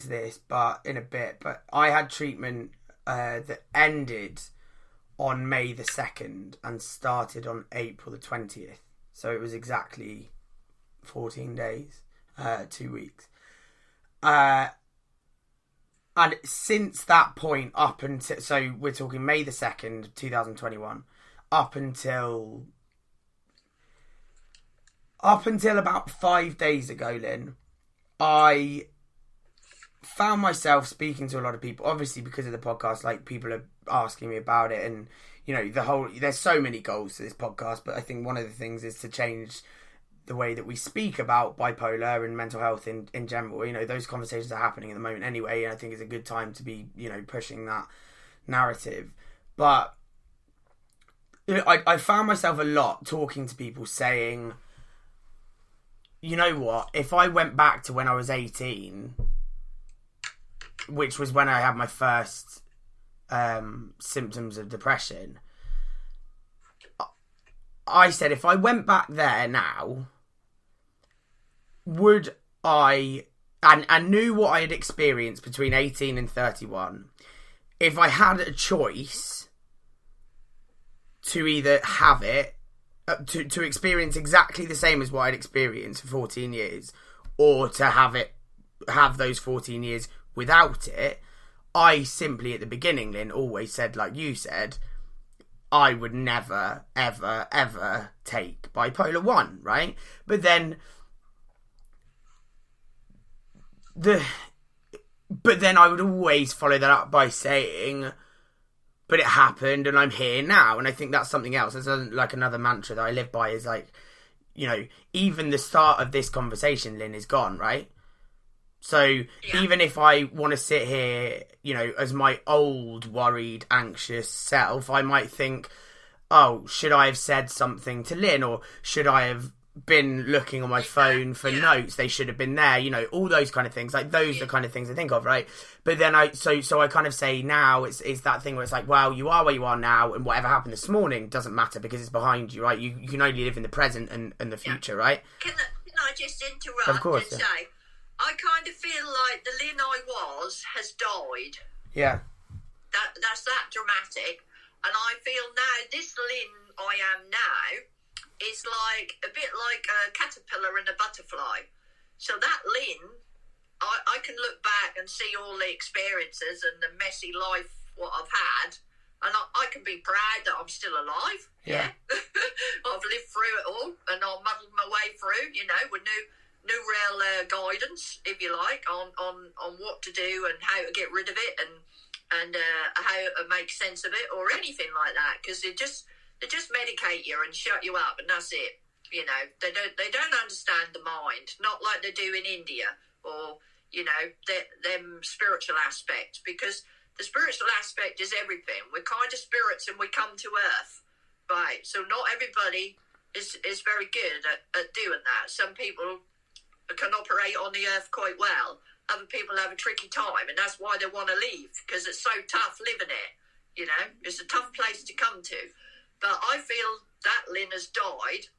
this, but in a bit. But I had treatment that ended on May the 2nd and started on April the 20th. So it was exactly 14 days, 2 weeks. And since that point up until, so we're talking May the 2nd, 2021, up until about 5 days ago, Lynn, I found myself speaking to a lot of people, obviously because of the podcast, like people are asking me about it, and you know, there's so many goals to this podcast, but I think one of the things is to change the way that we speak about bipolar and mental health in general. You know, those conversations are happening at the moment anyway, and I think it's a good time to be, you know, pushing that narrative. But I found myself a lot talking to people saying, you know what, if I went back to when I was 18, which was when I had my first symptoms of depression, I said, if I went back there now, would I, and knew what I had experienced between 18 and 31, if I had a choice to either have it, to experience exactly the same as what I'd experienced for 14 years, or to have those 14 years without it, I simply at the beginning, Lynn, always said, like you said, I would never, ever, ever take bipolar 1, right? But then I would always follow that up by saying, but it happened and I'm here now. And I think that's something else. It's like another mantra that I live by is like, you know, even the start of this conversation, Lynn, is gone, right? So even if I want to sit here, you know, as my old, worried, anxious self, I might think, oh, should I have said something to Lynn? Or should I have been looking on my phone for notes? They should have been there, you know, all those kind of things. Like, those are the kind of things I think of, right? But then so I kind of say now, it's that thing where it's like, well, you are where you are now, and whatever happened this morning doesn't matter because it's behind you, right? You can only live in the present and the future, right? Can I just interrupt of course, and say, I kind of feel like the Lynn I was has died. Yeah. That's that dramatic. And I feel now, this Lynn I am now is like a bit like a caterpillar and a butterfly. So that Lynn, I can look back and see all the experiences and the messy life what I've had, and I can be proud that I'm still alive. Yeah. I've lived through it all, and I've muddled my way through, you know, with no real guidance, if you like, on what to do and how to get rid of it and how to make sense of it or anything like that, because they just medicate you and shut you up and that's it. You know, they don't understand the mind, not like they do in India or, you know, them spiritual aspects, because the spiritual aspect is everything. We're kind of spirits and we come to earth, right? So not everybody is very good at doing that. Some people can operate on the earth quite well. Other people have a tricky time, and that's why they want to leave, because it's so tough living it. You know, it's a tough place to come to. But I feel that Lynn has died,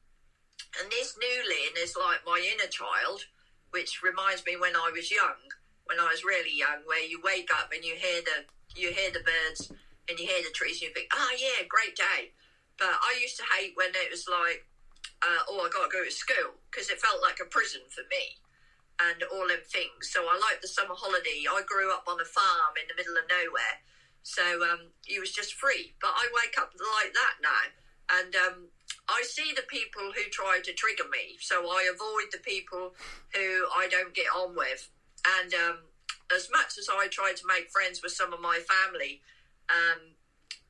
and this new Lynn is like my inner child, which reminds me when I was young, when I was really young, where you wake up and you hear the birds and you hear the trees and you think, oh yeah, great day. But I used to hate when it was like, I got to go to school, because it felt like a prison for me and all them things. So I liked the summer holiday. I grew up on a farm in the middle of nowhere, so it was just free. But I wake up like that now, and I see the people who try to trigger me, so I avoid the people who I don't get on with. And as much as I try to make friends with some of my family,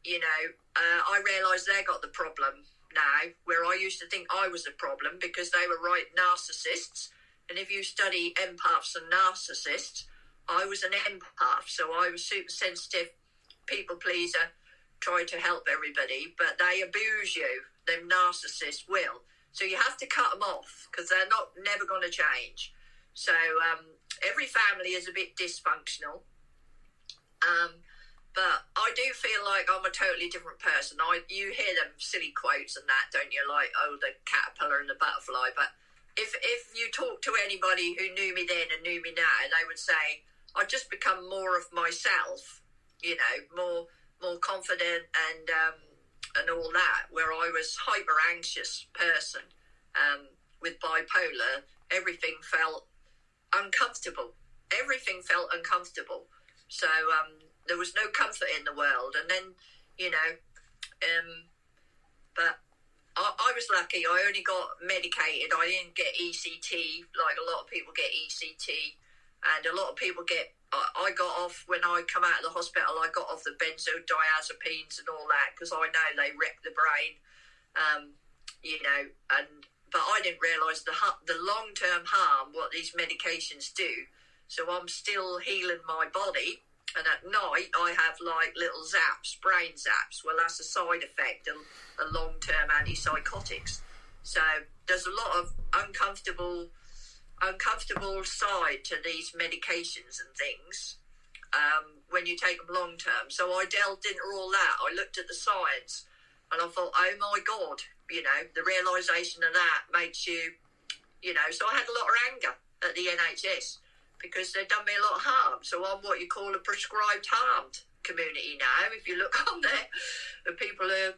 you know, I realise they got the problem now, where I used to think I was the problem because they were right narcissists. And if you study empaths and narcissists, I was an empath, so I was super sensitive, people pleaser, try to help everybody, but they abuse you. Them narcissists will. So you have to cut them off, because they're never going to change. So every family is a bit dysfunctional. But I do feel like I'm a totally different person. You hear them silly quotes and that, don't you? Like, oh, the caterpillar and the butterfly. But if you talk to anybody who knew me then and knew me now, they would say I just become more of myself, you know, more confident and all that. Where I was hyper anxious person with bipolar, everything felt uncomfortable. Everything felt uncomfortable. So there was no comfort in the world. And then, you know, but I was lucky. I only got medicated. I didn't get ECT like a lot of people get ECT. And a lot of people get... I got off, when I come out of the hospital, I got off the benzodiazepines and all that, because I know they wreck the brain, you know, but I didn't realise the long-term harm, what these medications do. So I'm still healing my body, and at night I have like little zaps, brain zaps. Well, that's a side effect of long-term antipsychotics. So there's a lot of uncomfortable side to these medications and things when you take them long term. So I delved into all that. I looked at the science and I thought, oh my God, you know, the realisation of that makes you, you know, so I had a lot of anger at the NHS because they've done me a lot of harm. So I'm what you call a prescribed harmed community now. If you look on there, the people who,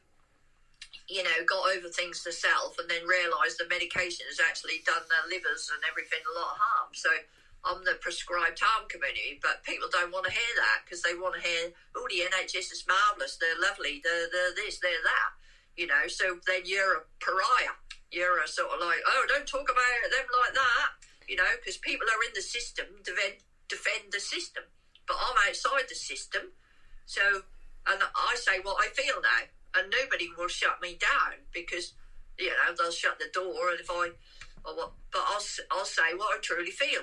you know, got over things themselves and then realised the medication has actually done their livers and everything a lot of harm. So I'm the prescribed harm community, but people don't want to hear that because they want to hear, oh, the NHS is marvellous, they're lovely, they're this, they're that, you know. So then you're a pariah. You're a sort of like, oh, don't talk about them like that, you know, because people are in the system to defend the system. But I'm outside the system. So, and I say what I feel now. And nobody will shut me down because, you know, they'll shut the door. And but I'll say what I truly feel,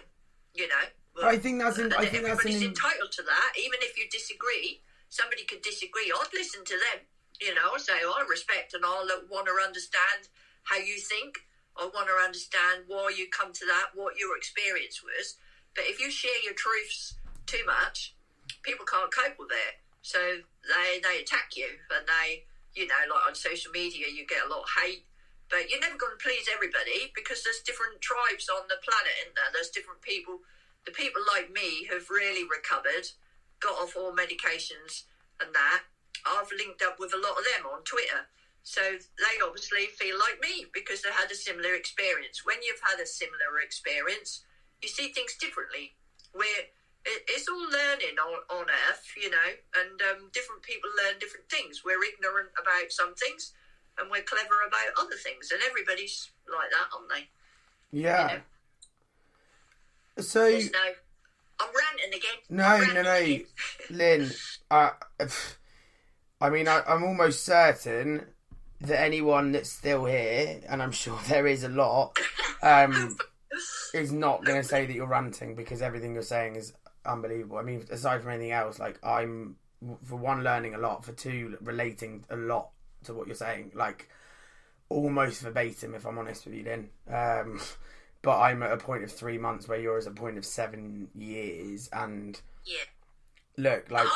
you know. But I think that's everybody's entitled to that. Even if you disagree, somebody could disagree. I'd listen to them, you know. I say, oh, I respect and I want to understand how you think. I want to understand why you come to that, what your experience was. But if you share your truths too much, people can't cope with it. So they attack you and they... You know, like on social media, you get a lot of hate, but you're never going to please everybody because there's different tribes on the planet, isn't there? There's different people. The people like me who've really recovered, got off all medications and that, I've linked up with a lot of them on Twitter. So they obviously feel like me because they had a similar experience. When you've had a similar experience, you see things differently. It's all learning on Earth, you know, and different people learn different things. We're ignorant about some things and we're clever about other things, and everybody's like that, aren't they? Yeah. You know? So... I'm ranting again. No. Lynn, I mean, I'm almost certain that anyone that's still here, and I'm sure there is a lot, is not going to say that you're ranting because everything you're saying is unbelievable. I mean, aside from anything else, like, I'm, for one, learning a lot, for two, relating a lot to what you're saying, like almost verbatim, if I'm honest with you, Lynn. But I'm at a point of 3 months where you're at a point of 7 years, and yeah, look, like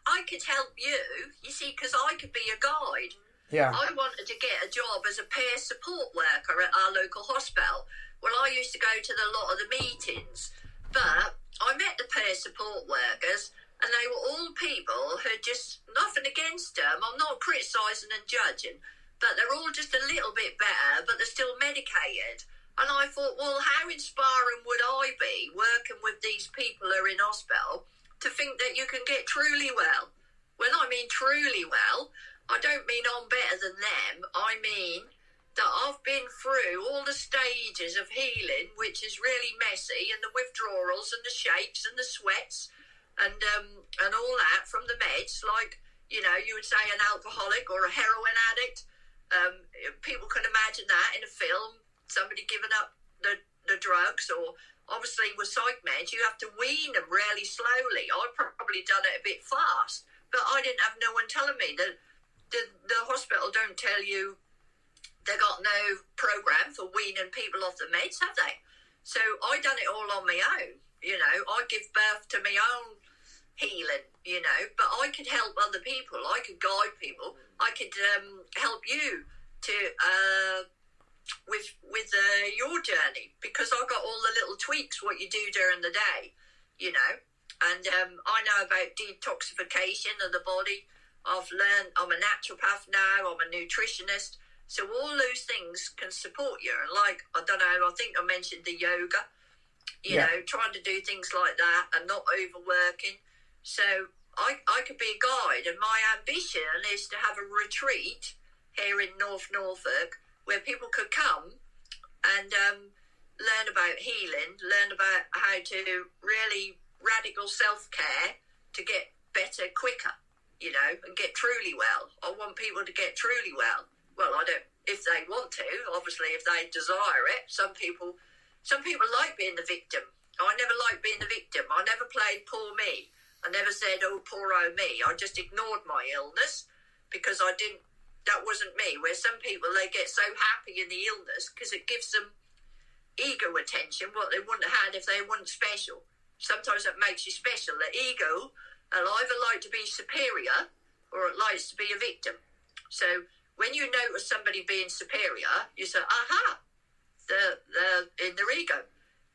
I could help you see, because I could be a guide. Yeah, I wanted to get a job as a peer support worker at our local hospital. Well, I used to go to a lot of the meetings, but I met the peer support workers, and they were all people who just, nothing against them, I'm not criticising and judging, but they're all just a little bit better, but they're still medicated. And I thought, well, how inspiring would I be working with these people who are in hospital to think that you can get truly well? When I mean truly well, I don't mean I'm better than them. I mean that I've been through all the stages of healing, which is really messy, and the withdrawals and the shakes and the sweats and all that from the meds, like, you know, you would say an alcoholic or a heroin addict. People can imagine that in a film, somebody giving up the drugs, or obviously with psych meds, you have to wean them really slowly. I've probably done it a bit fast, but I didn't have no one telling me that the hospital don't tell you. They got no program for weaning people off the meds, have they? So I done it all on my own, you know. I give birth to my own healing, you know, but I could help other people. I could guide people. I could help you to with your journey, because I got all the little tweaks what you do during the day, you know. And I know about detoxification of the body. I've learned, I'm a naturopath now, I'm a nutritionist. So all those things can support you. And like, I don't know, I think I mentioned the yoga, you know, trying to do things like that and not overworking. So I could be a guide, and my ambition is to have a retreat here in North Norfolk where people could come and learn about healing, learn about how to really radical self-care to get better quicker, you know, and get truly well. I want people to get truly well. Well, I don't, if they want to, obviously, if they desire it. Some people like being the victim. I never liked being the victim. I never played poor me. I never said, oh, poor old me. I just ignored my illness because that wasn't me. Where some people, they get so happy in the illness because it gives them ego attention, what they wouldn't have had if they weren't special. Sometimes that makes you special. The ego will either like to be superior or it likes to be a victim. So when you notice somebody being superior, you say, aha, they're in their ego.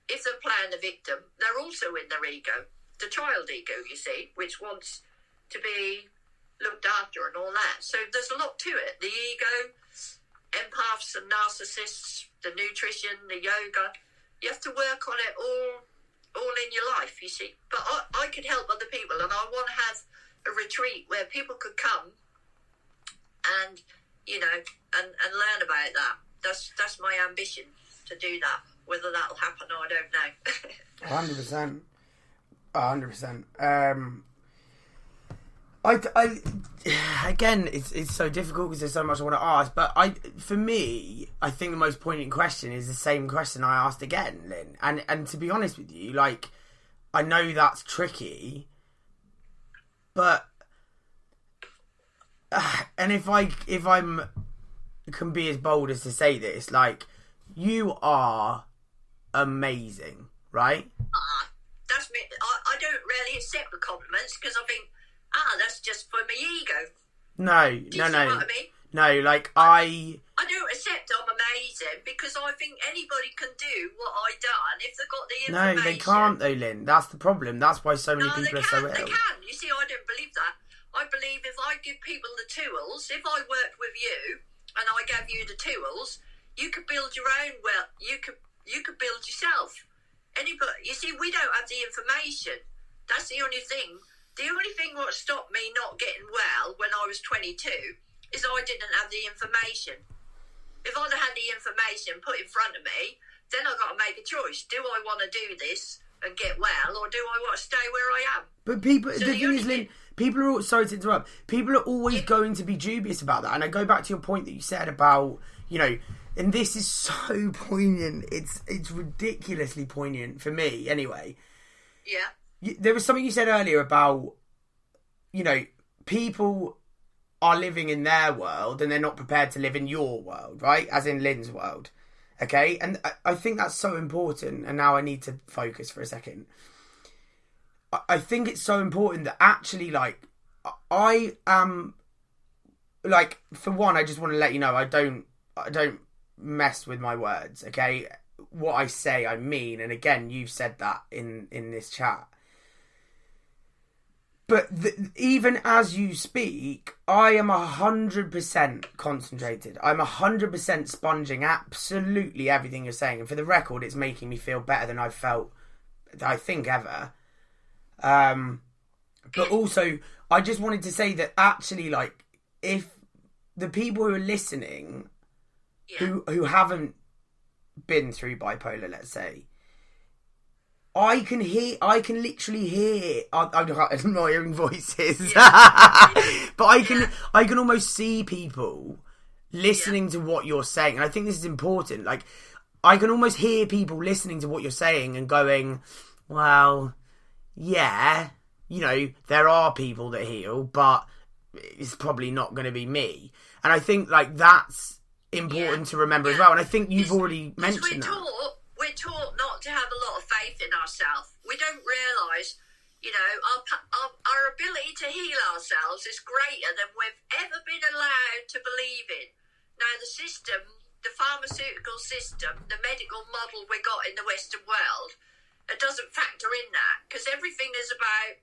If they're playing the victim, they're also in their ego. The child ego, you see, which wants to be looked after and all that. So there's a lot to it. The ego, empaths and narcissists, the nutrition, the yoga. You have to work on it all in your life, you see. But I could help other people, and I want to have a retreat where people could come and, you know, and learn about that. That's my ambition, to do that. Whether that'll happen, I don't know. 100%. 100%. I again, it's so difficult because there's so much I want to ask. But for me, I think the most poignant question is the same question I asked again, Lynn. And to be honest with you, like, I know that's tricky, but and if I can be as bold as to say this, like, you are amazing, right? That's me. I don't really accept the compliments because I think, that's just for my ego. No. What I mean? No, like, I don't accept I'm amazing because I think anybody can do what I done if they've got the information. No, they can't though, Lynn. That's the problem. That's why so many people are so ill. They can. You see, I don't believe that. I believe if I give people the tools, if I worked with you and I gave you the tools, you could build your own. Well, you could build yourself. Anybody, you see, we don't have the information. That's the only thing. The only thing what stopped me not getting well when I was 22 is I didn't have the information. If I'd have had the information put in front of me, then I've got to make a choice. Do I want to do this and get well, or do I want to stay where I am? But people, so the thing is, Lynn, people are, sorry to interrupt, people are always going to be dubious about that. And I go back to your point that you said about, you know, and this is so poignant. It's ridiculously poignant for me, anyway. Yeah. There was something you said earlier about, you know, people are living in their world and they're not prepared to live in your world, right? As in Lynn's world. Okay? And I think that's so important. And now I need to focus for a second. I think it's so important that actually, like, I am, like, for one, I just want to let you know, I don't mess with my words, okay? What I say, I mean. And again, you've said that in this chat. But even as you speak, I am 100% concentrated. I'm 100% sponging absolutely everything you're saying. And for the record, it's making me feel better than I've felt, I think, ever. But also, I just wanted to say that actually, like, if the people who are listening, who haven't been through bipolar, let's say, I can literally hear. I'm not hearing voices, but I can almost see people listening to what you're saying, and I think this is important. Like, I can almost hear people listening to what you're saying and going, "Well, yeah, you know, there are people that heal, but it's probably not going to be me." And I think, like, that's important to remember as well. And I think you've already mentioned that. We're taught not to have a lot of faith in ourselves. We don't realise, you know, our ability to heal ourselves is greater than we've ever been allowed to believe in. Now, the system, the pharmaceutical system, the medical model we got in the Western world It doesn't factor in that because everything is about